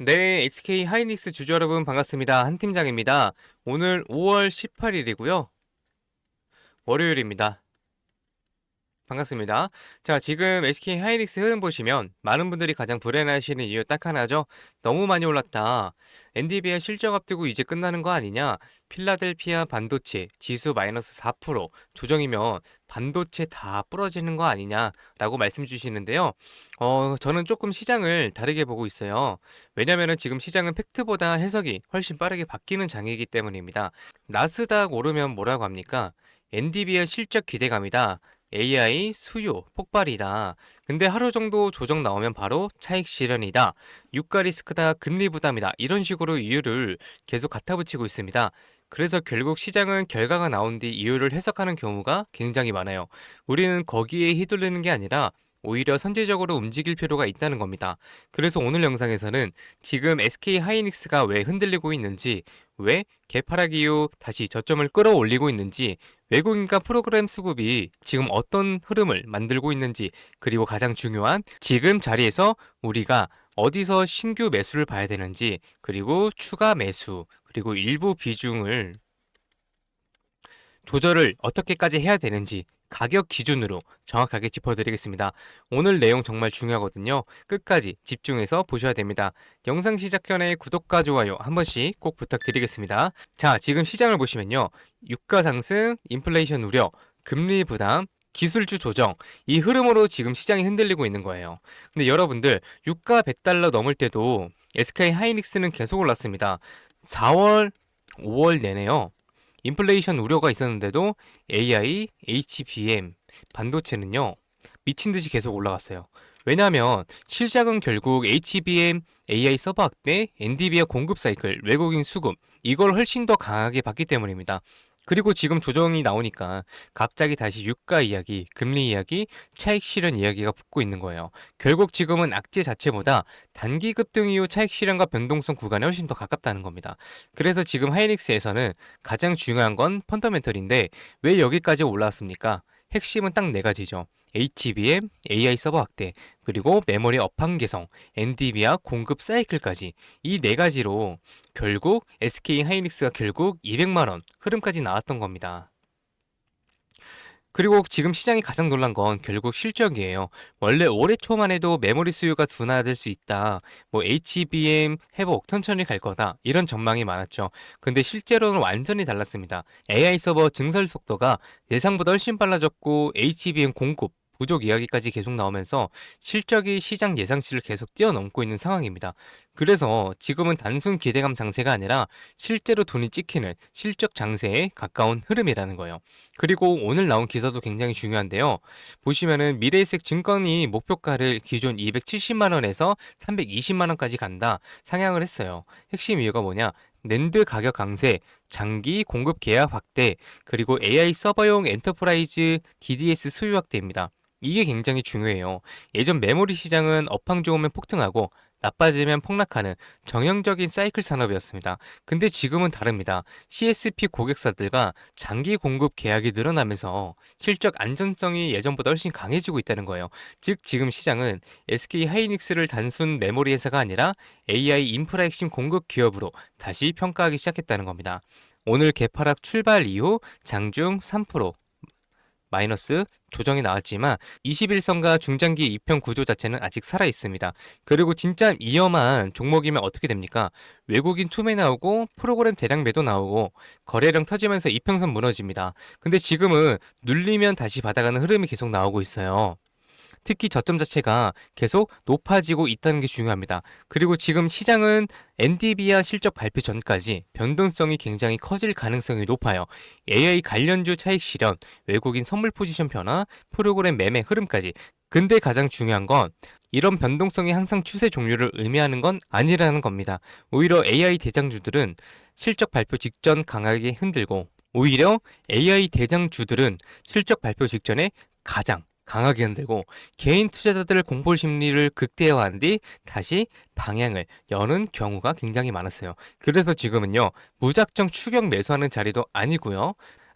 네, SK 하이닉스 주주 여러분 반갑습니다. 한 팀장입니다. 오늘 5월 18일이고요. 월요일입니다. 반갑습니다. 자, 지금 SK 하이닉스 흐름 보시면 많은 분들이 가장 불안해하시는 이유 딱 하나죠. 너무 많이 올랐다. 엔비디아 실적 앞두고 이제 끝나는 거 아니냐? 필라델피아 반도체 지수 마이너스 4% 조정이면 반도체 다 부러지는 거 아니냐라고 말씀 주시는데요. 저는 조금 시장을 다르게 보고 있어요. 왜냐면은 지금 시장은 팩트보다 해석이 훨씬 빠르게 바뀌는 장이기 때문입니다. 나스닥 오르면 뭐라고 합니까? 엔비디아 실적 기대감이다. AI 수요 폭발이다. 근데 하루 정도 조정 나오면 바로 차익 실현이다. 유가 리스크다. 금리 부담이다. 이런 식으로 이유를 계속 갖다 붙이고 있습니다. 그래서 결국 시장은 결과가 나온 뒤 이유를 해석하는 경우가 굉장히 많아요. 우리는 거기에 휘둘리는 게 아니라 오히려 선제적으로 움직일 필요가 있다는 겁니다. 그래서 오늘 영상에서는 지금 SK 하이닉스가 왜 흔들리고 있는지, 왜 개파락 이후 다시 저점을 끌어올리고 있는지, 외국인과 프로그램 수급이 지금 어떤 흐름을 만들고 있는지, 그리고 가장 중요한 지금 자리에서 우리가 어디서 신규 매수를 봐야 되는지, 그리고 추가 매수, 그리고 일부 비중을 조절을 어떻게까지 해야 되는지 가격 기준으로 정확하게 짚어드리겠습니다. 오늘 내용 정말 중요하거든요. 끝까지 집중해서 보셔야 됩니다. 영상 시작 전에 구독과 좋아요 한 번씩 꼭 부탁드리겠습니다. 자, 지금 시장을 보시면요. 유가 상승, 인플레이션 우려, 금리 부담, 기술주 조정, 이 흐름으로 지금 시장이 흔들리고 있는 거예요. 근데 여러분들, 유가 100달러 넘을 때도 SK 하이닉스는 계속 올랐습니다. 4월, 5월 내내요. 인플레이션 우려가 있었는데도 AI, HBM, 반도체는요, 미친 듯이 계속 올라갔어요. 왜냐하면 실적은 결국 HBM, AI 서버 확대, 엔비디아 공급 사이클, 외국인 수급, 이걸 훨씬 더 강하게 봤기 때문입니다. 그리고 지금 조정이 나오니까 갑자기 다시 유가 이야기, 금리 이야기, 차익 실현 이야기가 붙고 있는 거예요. 결국 지금은 악재 자체보다 단기 급등 이후 차익 실현과 변동성 구간에 훨씬 더 가깝다는 겁니다. 그래서 지금 하이닉스에서는 가장 중요한 건 펀더멘털인데 왜 여기까지 올라왔습니까? 핵심은 딱 네 가지죠. HBM, AI 서버 확대, 그리고 메모리 업황 개성, 엔비디아 공급 사이클까지 이 네 가지로 결국 SK 하이닉스가 결국 200만 원 흐름까지 나왔던 겁니다. 그리고 지금 시장이 가장 놀란 건 결국 실적이에요. 원래 올해 초만 해도 메모리 수요가 둔화될 수 있다. 뭐 HBM 회복 천천히 갈 거다. 이런 전망이 많았죠. 근데 실제로는 완전히 달랐습니다. AI 서버 증설 속도가 예상보다 훨씬 빨라졌고 HBM 공급 부족 이야기까지 계속 나오면서 실적이 시장 예상치를 계속 뛰어넘고 있는 상황입니다. 그래서 지금은 단순 기대감 장세가 아니라 실제로 돈이 찍히는 실적 장세에 가까운 흐름이라는 거예요. 그리고 오늘 나온 기사도 굉장히 중요한데요. 보시면은 미래에셋 증권이 목표가를 기존 270만 원에서 320만 원까지 간다. 상향을 했어요. 핵심 이유가 뭐냐? 낸드 가격 강세, 장기 공급 계약 확대, 그리고 AI 서버용 엔터프라이즈 DDS 수요 확대입니다. 이게 굉장히 중요해요. 예전 메모리 시장은 업황 좋으면 폭등하고 나빠지면 폭락하는 정형적인 사이클 산업이었습니다. 근데 지금은 다릅니다. CSP 고객사들과 장기 공급 계약이 늘어나면서 실적 안전성이 예전보다 훨씬 강해지고 있다는 거예요. 즉 지금 시장은 SK 하이닉스를 단순 메모리 회사가 아니라 AI 인프라 핵심 공급 기업으로 다시 평가하기 시작했다는 겁니다. 오늘 개파락 출발 이후 장중 3% 마이너스 조정이 나왔지만 21선과 중장기 이평 구조 자체는 아직 살아 있습니다. 그리고 진짜 위험한 종목이면 어떻게 됩니까? 외국인 투매 나오고 프로그램 대량 매도 나오고 거래량 터지면서 이평선 무너집니다. 근데 지금은 눌리면 다시 받아가는 흐름이 계속 나오고 있어요. 특히 저점 자체가 계속 높아지고 있다는 게 중요합니다. 그리고 지금 시장은 엔비디아 실적 발표 전까지 변동성이 굉장히 커질 가능성이 높아요. AI 관련주 차익 실현, 외국인 선물 포지션 변화, 프로그램 매매 흐름까지. 근데 가장 중요한 건 이런 변동성이 항상 추세 종료를 의미하는 건 아니라는 겁니다. 오히려 AI 대장주들은 실적 발표 직전 강하게 흔들고 오히려 AI 대장주들은 실적 발표 직전에 가장 강하게 흔들고 개인 투자자들의 공포 심리를 극대화한 뒤 다시 방향을 여는 경우가 굉장히 많았어요. 그래서 지금은요, 무작정 추격 매수하는 자리도 아니고요.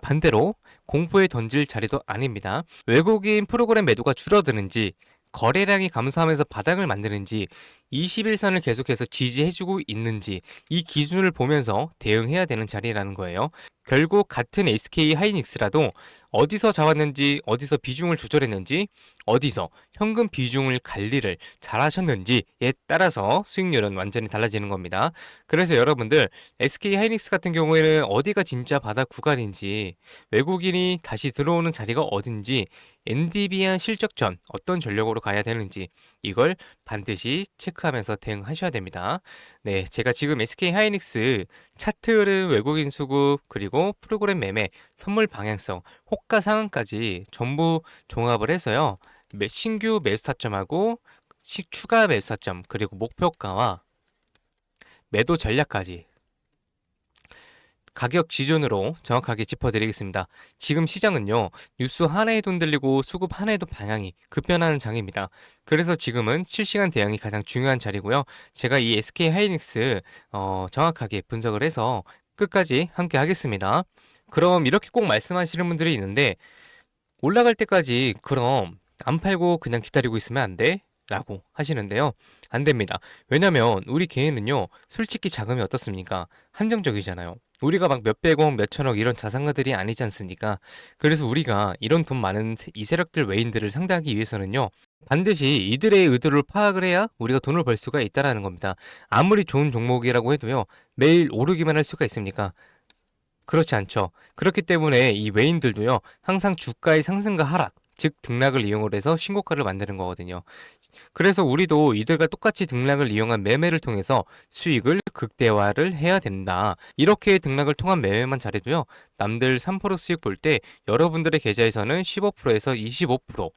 반대로 공포에 던질 자리도 아닙니다. 외국인 프로그램 매도가 줄어드는지 거래량이 감소하면서 바닥을 만드는지 21선을 계속해서 지지해주고 있는지 이 기준을 보면서 대응해야 되는 자리라는 거예요. 결국 같은 SK 하이닉스라도 어디서 잡았는지, 어디서 비중을 조절했는지, 어디서 현금 비중을 관리를 잘 하셨는지에 따라서 수익률은 완전히 달라지는 겁니다. 그래서 여러분들 SK 하이닉스 같은 경우에는 어디가 진짜 바닥 구간인지, 외국인이 다시 들어오는 자리가 어딘지, 엔디비한 실적 전 어떤 전력으로 가야 되는지 이걸 반드시 체크하면서 대응하셔야 됩니다. 네, 제가 지금 SK 하이닉스 차트 흐름, 외국인 수급, 그리고 프로그램 매매, 선물 방향성, 호가 상한까지 전부 종합을 해서요. 신규 매수 타점하고 추가 매수 타점, 그리고 목표가와 매도 전략까지 가격 기준으로 정확하게 짚어드리겠습니다. 지금 시장은요, 뉴스 하나에도 흔들리고 수급 하나에도 방향이 급변하는 장입니다. 그래서 지금은 실시간 대응이 가장 중요한 자리고요. 제가 이 SK 하이닉스 정확하게 분석을 해서 끝까지 함께 하겠습니다. 그럼 이렇게 꼭 말씀하시는 분들이 있는데, 올라갈 때까지 그럼 안 팔고 그냥 기다리고 있으면 안 돼? 라고 하시는데요. 안 됩니다. 왜냐면 우리 개인은요, 솔직히 자금이 어떻습니까? 한정적이잖아요. 우리가 막 몇백억, 몇천억 이런 자산가들이 아니지 않습니까? 그래서 우리가 이런 돈 많은 이 세력들 외인들을 상대하기 위해서는요, 반드시 이들의 의도를 파악을 해야 우리가 돈을 벌 수가 있다라는 겁니다. 아무리 좋은 종목이라고 해도요, 매일 오르기만 할 수가 있습니까? 그렇지 않죠. 그렇기 때문에 이 외인들도요, 항상 주가의 상승과 하락, 즉 등락을 이용을 해서 신고가를 만드는 거거든요. 그래서 우리도 이들과 똑같이 등락을 이용한 매매를 통해서 수익을 극대화를 해야 된다. 이렇게 등락을 통한 매매만 잘해도요, 남들 3% 수익 볼 때 여러분들의 계좌에서는 15%에서 25%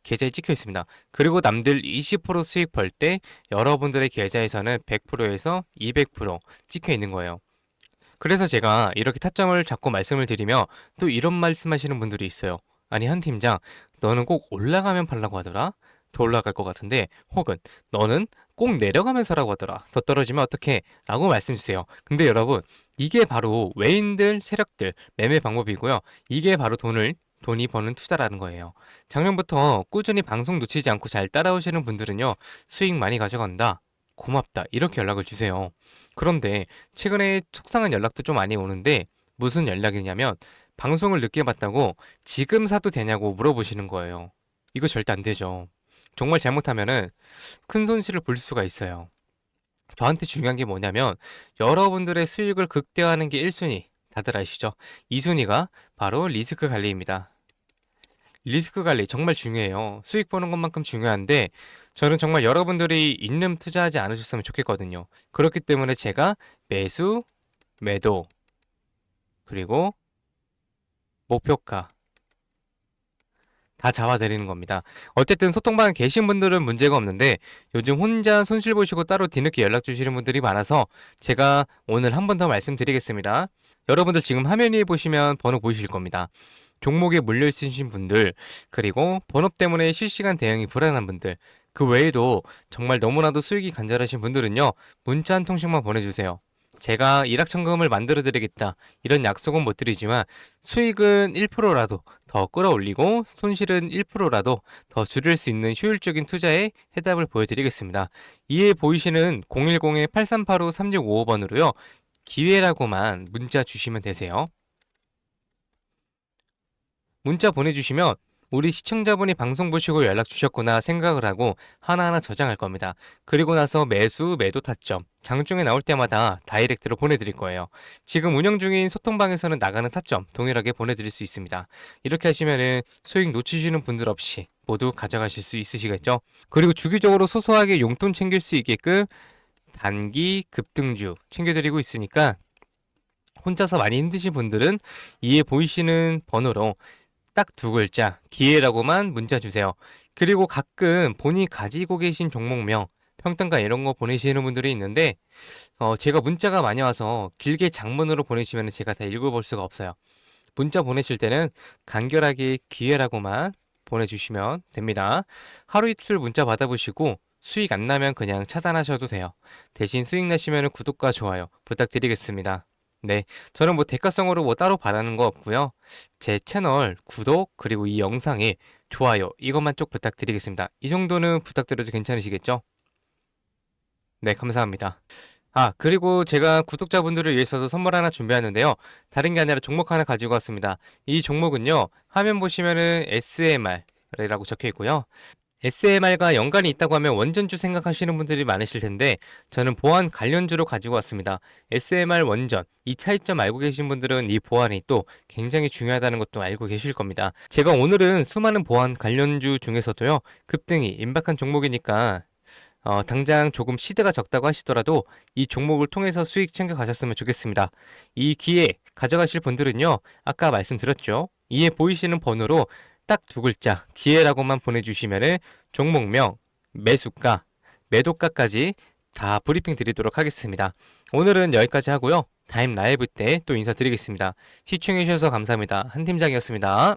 계좌에 찍혀 있습니다. 그리고 남들 20% 수익 벌 때 여러분들의 계좌에서는 100%에서 200% 찍혀 있는 거예요. 그래서 제가 이렇게 타점을 잡고 말씀을 드리며 또 이런 말씀하시는 분들이 있어요. 아니, 한 팀장, 너는 꼭 올라가면 팔라고 하더라? 더 올라갈 것 같은데, 혹은 너는 꼭 내려가면 사라고 하더라. 더 떨어지면 어떡해? 라고 말씀 주세요. 근데 여러분, 이게 바로 외인들, 세력들, 매매 방법이고요. 이게 바로 돈이 버는 투자라는 거예요. 작년부터 꾸준히 방송 놓치지 않고 잘 따라오시는 분들은요, 수익 많이 가져간다. 고맙다. 이렇게 연락을 주세요. 그런데 최근에 속상한 연락도 좀 많이 오는데 무슨 연락이냐면 방송을 늦게 봤다고 지금 사도 되냐고 물어보시는 거예요. 이거 절대 안 되죠. 정말 잘못하면은 큰 손실을 볼 수가 있어요. 저한테 중요한 게 뭐냐면 여러분들의 수익을 극대화하는 게 1순위. 다들 아시죠? 2순위가 바로 리스크 관리입니다. 리스크 관리 정말 중요해요. 수익 보는 것만큼 중요한데 저는 정말 여러분들이 인름 투자하지 않으셨으면 좋겠거든요. 그렇기 때문에 제가 매수, 매도, 그리고 목표가 다 잡아드리는 겁니다. 어쨌든 소통방에 계신 분들은 문제가 없는데 요즘 혼자 손실 보시고 따로 뒤늦게 연락 주시는 분들이 많아서 제가 오늘 한 번 더 말씀드리겠습니다. 여러분들 지금 화면 위에 보시면 번호 보이실 겁니다. 종목에 물려 있으신 분들, 그리고 번호 때문에 실시간 대응이 불안한 분들, 그 외에도 정말 너무나도 수익이 간절하신 분들은요, 문자 한 통씩만 보내주세요. 제가 일확천금을 만들어 드리겠다. 이런 약속은 못 드리지만 수익은 1%라도 더 끌어올리고 손실은 1%라도 더 줄일 수 있는 효율적인 투자에 해답을 보여드리겠습니다. 이에 보이시는 010-8385-3655번으로요. 기회라고만 문자 주시면 되세요. 문자 보내주시면 우리 시청자분이 방송 보시고 연락 주셨구나 생각을 하고 하나하나 저장할 겁니다. 그리고 나서 매수, 매도 타점, 장중에 나올 때마다 다이렉트로 보내드릴 거예요. 지금 운영 중인 소통방에서는 나가는 타점 동일하게 보내드릴 수 있습니다. 이렇게 하시면은 수익 놓치시는 분들 없이 모두 가져가실 수 있으시겠죠? 그리고 주기적으로 소소하게 용돈 챙길 수 있게끔 단기 급등주 챙겨드리고 있으니까 혼자서 많이 힘드신 분들은 이에 보이시는 번호로 딱 두 글자 기회라고만 문자 주세요. 그리고 가끔 본인이 가지고 계신 종목명, 평단가 이런 거 보내시는 분들이 있는데 제가 문자가 많이 와서 길게 장문으로 보내시면 제가 다 읽어볼 수가 없어요. 문자 보내실 때는 간결하게 기회라고만 보내주시면 됩니다. 하루 이틀 문자 받아보시고 수익 안 나면 그냥 차단하셔도 돼요. 대신 수익 나시면 구독과 좋아요 부탁드리겠습니다. 네, 저는 뭐 대가성으로 뭐 따로 바라는 거 없고요. 제 채널 구독 그리고 이 영상에 좋아요 이것만 쭉 부탁드리겠습니다. 이 정도는 부탁드려도 괜찮으시겠죠? 네, 감사합니다. 아, 그리고 제가 구독자분들을 위해서도 선물 하나 준비하는데요. 다른 게 아니라 종목 하나 가지고 왔습니다. 이 종목은요, 화면 보시면은 SMR이라고 적혀 있고요. SMR과 연관이 있다고 하면 원전주 생각하시는 분들이 많으실 텐데, 저는 보안 관련주로 가지고 왔습니다. SMR 원전, 이 차이점 알고 계신 분들은 이 보안이 또 굉장히 중요하다는 것도 알고 계실 겁니다. 제가 오늘은 수많은 보안 관련주 중에서도요, 급등이 임박한 종목이니까 당장 조금 시드가 적다고 하시더라도 이 종목을 통해서 수익 챙겨 가셨으면 좋겠습니다. 이 기회 가져가실 분들은요, 아까 말씀드렸죠. 이에 보이시는 번호로 딱 두 글자 기회라고만 보내주시면은 종목명, 매수가, 매도가까지 다 브리핑 드리도록 하겠습니다. 오늘은 여기까지 하고요. 다음 라이브 때 또 인사드리겠습니다. 시청해주셔서 감사합니다. 한 팀장이었습니다.